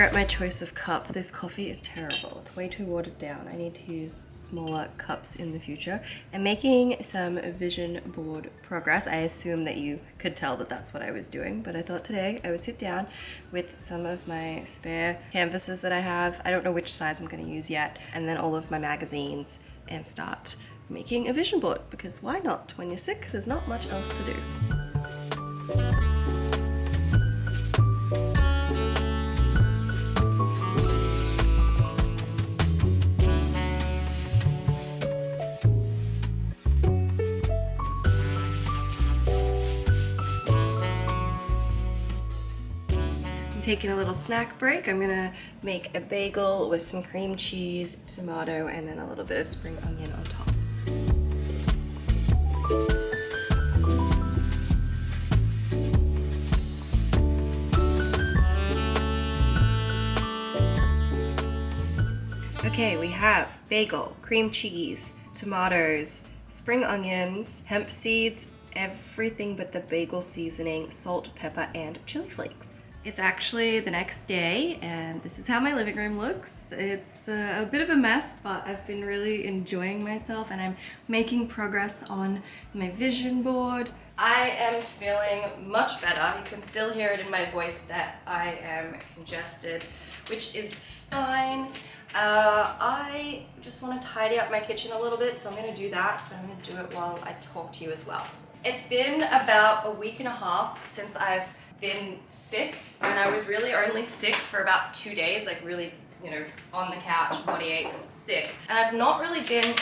regret my choice of cup. This coffee is terrible. It's way too watered down. I need to use smaller cups in the future. I'm making some vision board progress. I assume that you could tell that that's what I was doing, but I thought today I would sit down with some of my spare canvases that I have. I don't know which size I'm going to use yet, and then all of my magazines, and start making a vision board, because why not? When you're sick, there's not much else to do. Taking a little snack break. I'm gonna make a bagel with some cream cheese, tomato, and then a little bit of spring onion on top. Okay, we have bagel, cream cheese, tomatoes, spring onions, hemp seeds, everything but the bagel seasoning, salt, pepper, and chili flakes. It's actually the next day, and this is how my living room looks. It's a bit of a mess, but I've been really enjoying myself, and I'm making progress on my vision board. I am feeling much better. You can still hear it in my voice that I am congested, which is fine. I just want to tidy up my kitchen a little bit, so I'm going to do that, but I'm going to do it while I talk to you as well. It's been about a week and a half since I've been sick, and I was really only sick for about 2 days, like really, on the couch, body aches, sick. And I've not really been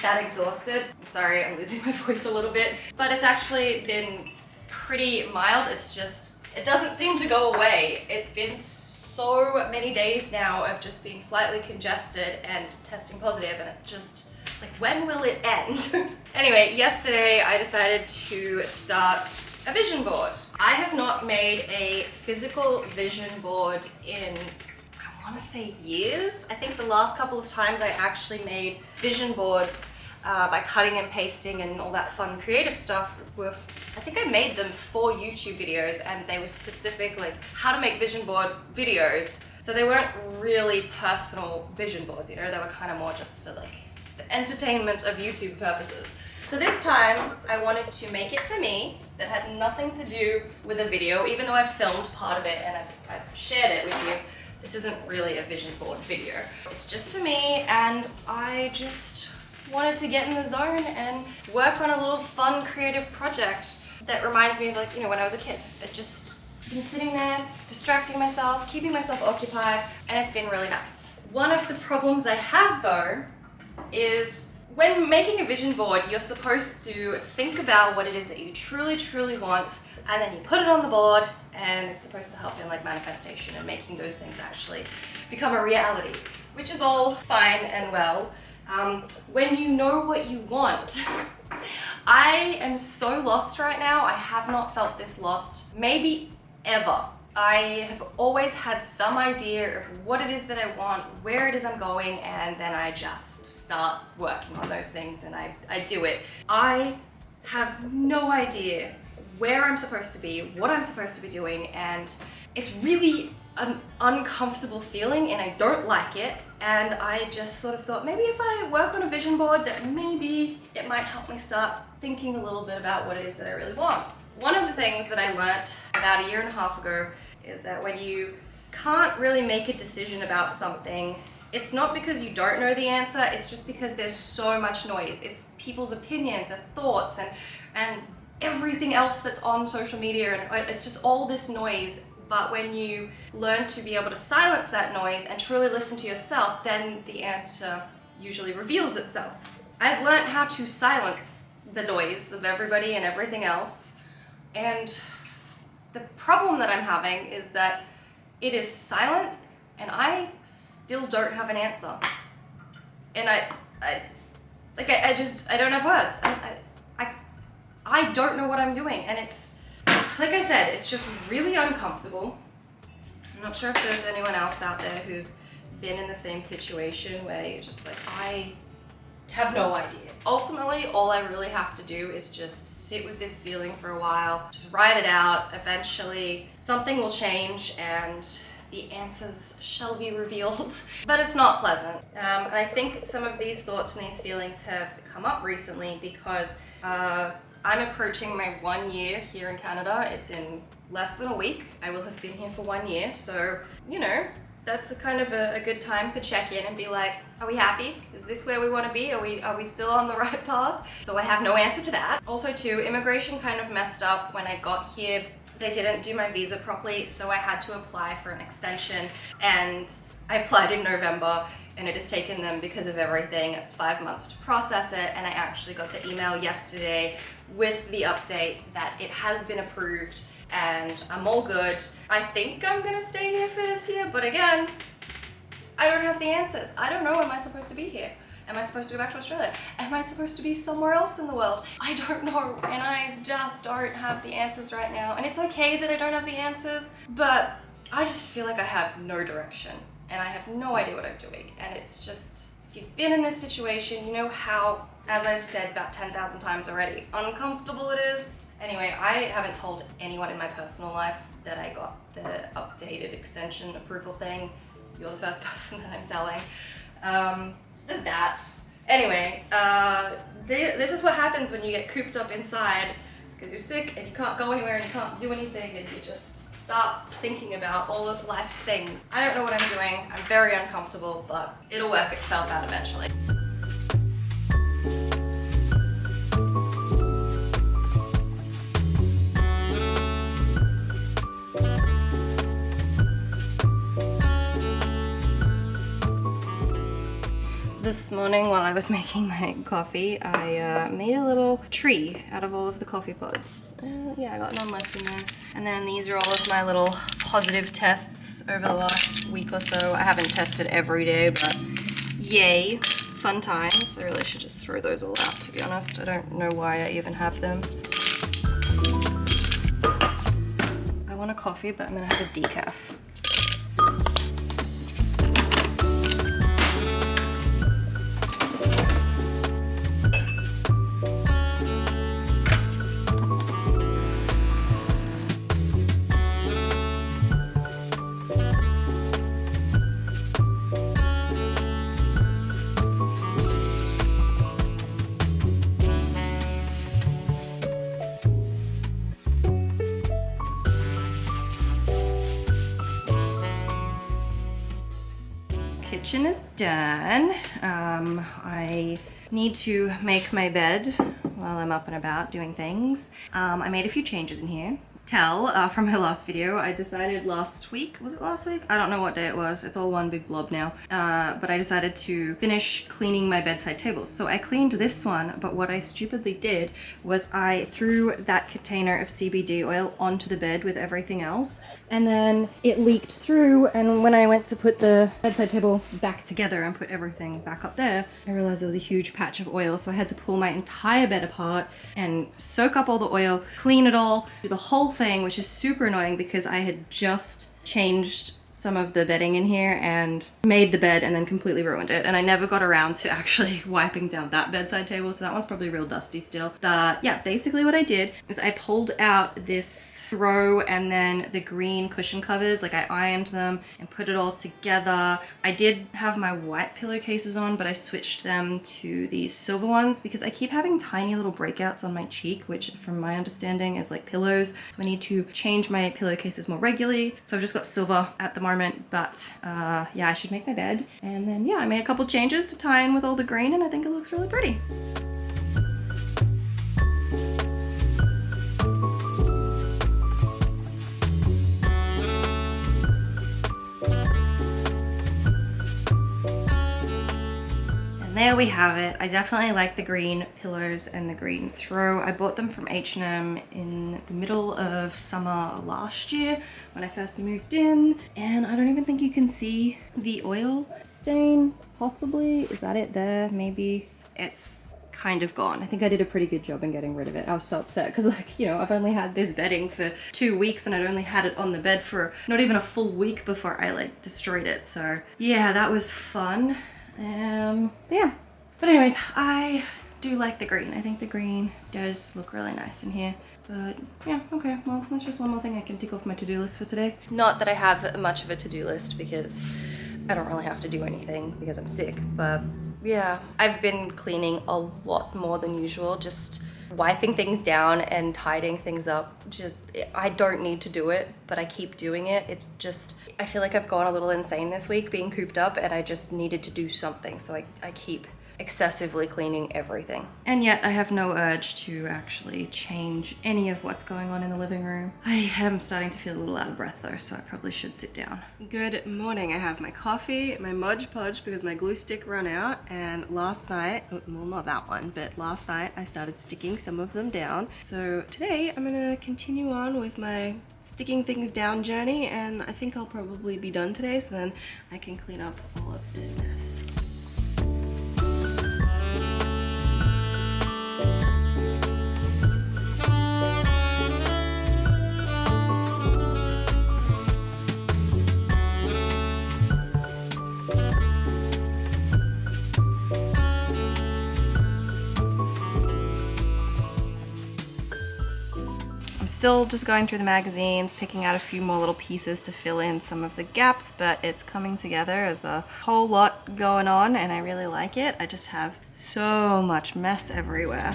that exhausted. Sorry, I'm losing my voice a little bit, but it's actually been pretty mild. It's just, it doesn't seem to go away. It's been so many days now of just being slightly congested and testing positive, and it's like, when will it end? Anyway, yesterday I decided to start a vision board. I have not made a physical vision board in, I want to say, years. I think the last couple of times I actually made vision boards by cutting and pasting and all that fun creative stuff were, I think I made them for YouTube videos, and they were specific, like how to make vision board videos. So they weren't really personal vision boards, they were kind of more just for like the entertainment of YouTube purposes. So this time I wanted to make it for me, that had nothing to do with a video, even though I've filmed part of it and I've shared it with you. This isn't really a vision board video. It's just for me, and I just wanted to get in the zone and work on a little fun creative project that reminds me of when I was a kid. I've just been sitting there, distracting myself, keeping myself occupied, and it's been really nice. One of the problems I have though is when making a vision board, you're supposed to think about what it is that you truly, truly want, and then you put it on the board, and it's supposed to help in like manifestation and making those things actually become a reality, which is all fine and well. When you know what you want, I am so lost right now. I have not felt this lost, maybe ever. I have always had some idea of what it is that I want, where it is I'm going, and then I just start working on those things and I do it. I have no idea where I'm supposed to be, what I'm supposed to be doing, and it's really an uncomfortable feeling and I don't like it. And I just sort of thought, maybe if I work on a vision board, that maybe it might help me start thinking a little bit about what it is that I really want. One of the things that I learnt about 1.5 years ago is that when you can't really make a decision about something, it's not because you don't know the answer, it's just because there's so much noise. It's people's opinions and thoughts and everything else that's on social media, and it's just all this noise. But when you learn to be able to silence that noise and truly listen to yourself, then the answer usually reveals itself. I've learned how to silence the noise of everybody and everything else, and the problem that I'm having is that it is silent and I still don't have an answer. And I don't have words. I don't know what I'm doing, and it's, like I said, it's just really uncomfortable. I'm not sure if there's anyone else out there who's been in the same situation where you're just like, I have no idea. Ultimately, all I really have to do is just sit with this feeling for a while, just write it out. Eventually, something will change and the answers shall be revealed. But it's not pleasant. And I think some of these thoughts and these feelings have come up recently because I'm approaching my 1 year here in Canada. It's in less than a week. I will have been here for 1 year, so, you know, that's a kind of a good time to check in and be like, are we happy? Is this where we want to be? Are we still on the right path? So I have no answer to that. Also too, immigration kind of messed up when I got here. They didn't do my visa properly, so I had to apply for an extension, and I applied in November, and it has taken them, because of everything, 5 months to process it, and I actually got the email yesterday with the update that it has been approved and I'm all good. I think I'm gonna stay here for this year, but again, I don't have the answers. I don't know, am I supposed to be here? Am I supposed to go back to Australia? Am I supposed to be somewhere else in the world? I don't know, and I just don't have the answers right now. And it's okay that I don't have the answers, but I just feel like I have no direction and I have no idea what I'm doing. And it's just, if you've been in this situation, you know how, as I've said about 10,000 times already, uncomfortable it is. Anyway, I haven't told anyone in my personal life that I got the updated extension approval thing. You're the first person that I'm telling. So there's that. Anyway, this is what happens when you get cooped up inside because you're sick and you can't go anywhere and you can't do anything and you just start thinking about all of life's things. I don't know what I'm doing. I'm very uncomfortable, but it'll work itself out eventually. This morning while I was making my coffee, I made a little tree out of all of the coffee pods. Yeah, I got none left in there. And then these are all of my little positive tests over the last week or so. I haven't tested every day, but yay, fun times. I really should just throw those all out, to be honest. I don't know why I even have them. I want a coffee, but I'm gonna have a decaf. Kitchen is done. I need to make my bed while I'm up and about doing things. I made a few changes in here. From my last video, I decided last week, was it last week? I don't know what day it was. It's all one big blob now. But I decided to finish cleaning my bedside tables. So I cleaned this one, but what I stupidly did was I threw that container of CBD oil onto the bed with everything else, and then it leaked through, and when I went to put the bedside table back together and put everything back up there, I realized there was a huge patch of oil, so I had to pull my entire bed apart and soak up all the oil, clean it all, do the whole thing, which is super annoying because I had just changed some of the bedding in here and made the bed and then completely ruined it, and I never got around to actually wiping down that bedside table, so that one's probably real dusty still. But yeah, basically what I did is I pulled out this throw and then the green cushion covers, like I ironed them and put it all together. I did have my white pillowcases on, but I switched them to these silver ones because I keep having tiny little breakouts on my cheek, which from my understanding is like pillows, so I need to change my pillowcases more regularly. So I've just got silver at the moment, but yeah, I should make my bed. And then yeah, I made a couple changes to tie in with all the green, and I think it looks really pretty. There we have it. I definitely like the green pillows and the green throw. I bought them from H&M in the middle of summer last year when I first moved in, and I don't even think you can see the oil stain, possibly. Is that it there? Maybe. It's kind of gone. I think I did a pretty good job in getting rid of it. I was so upset because, like, you know, I've only had this bedding for 2 weeks and I'd only had it on the bed for not even a full week before I like destroyed it. So yeah, that was fun. Yeah. But anyways, I do like the green. I think the green does look really nice in here But yeah, okay, well, that's just one more thing I can tick off my to-do list for today. Not that I have much of a to-do list because I don't really have to do anything because I'm sick, but yeah. I've been cleaning a lot more than usual, just wiping things down and tidying things up. I don't need to do it, but I keep doing it. I feel like I've gone a little insane this week being cooped up, and I just needed to do something, so I keep excessively cleaning everything. And yet I have no urge to actually change any of what's going on in the living room. I am starting to feel a little out of breath though, so I probably should sit down. Good morning. I have my coffee, my Mudge Podge because my glue stick ran out, and last night, well, not that one, but last night I started sticking some of them down. So today I'm gonna continue on with my sticking things down journey, and I think I'll probably be done today, so then I can clean up all of this mess. Still just going through the magazines, picking out a few more little pieces to fill in some of the gaps, but it's coming together as a whole lot going on, and I really like it. I just have so much mess everywhere.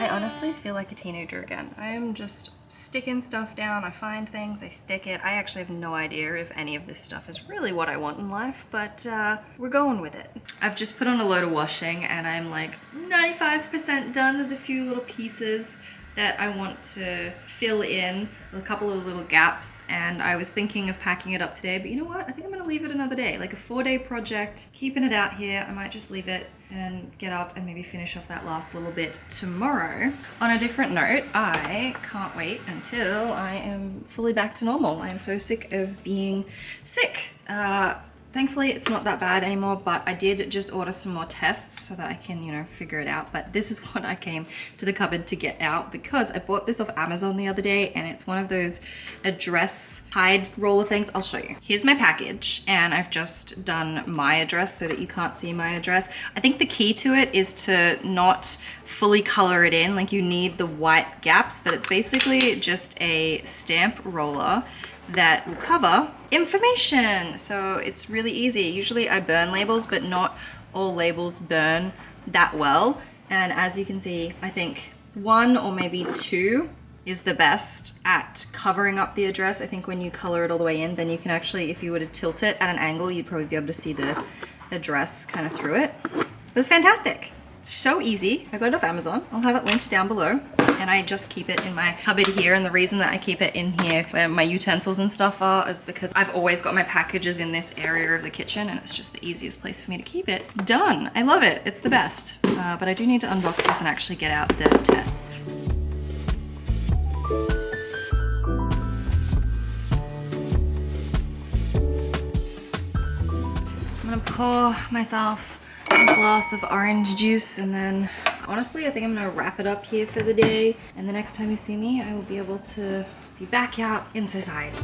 I honestly feel like a teenager again. I am just sticking stuff down. I find things, I stick it. I actually have no idea if any of this stuff is really what I want in life, but we're going with it. I've just put on a load of washing and I'm like 95% done. There's a few little pieces that I want to fill in, a couple of little gaps, and I was thinking of packing it up today, but you know what? I think I'm gonna leave it another day. Like a 4-day project, keeping it out here. I might just leave it and get up and maybe finish off that last little bit tomorrow. On a different note, I can't wait until I am fully back to normal. I am so sick of being sick. Thankfully, it's not that bad anymore, but I did just order some more tests so that I can, you know, figure it out. But this is what I came to the cupboard to get out because I bought this off Amazon the other day, and it's one of those address hide roller things. I'll show you. Here's my package, and I've just done my address so that you can't see my address. I think the key to it is to not fully color it in. Like, you need the white gaps, but it's basically just a stamp roller that will cover information. So it's really easy. Usually I burn labels, but not all labels burn that well. And as you can see, I think 1 or maybe 2 is the best at covering up the address. I think when you color it all the way in, then you can actually, if you were to tilt it at an angle, you'd probably be able to see the address kind of through it. It was fantastic. So easy. I got it off Amazon. I'll have it linked down below. And I just keep it in my cupboard here. And the reason that I keep it in here where my utensils and stuff are is because I've always got my packages in this area of the kitchen, and it's just the easiest place for me to keep it. Done. I love it. It's the best. But I do need to unbox this and actually get out the tests. I'm gonna pour myself a glass of orange juice, and then honestly I think I'm gonna wrap it up here for the day, and the next time you see me I will be able to be back out in society.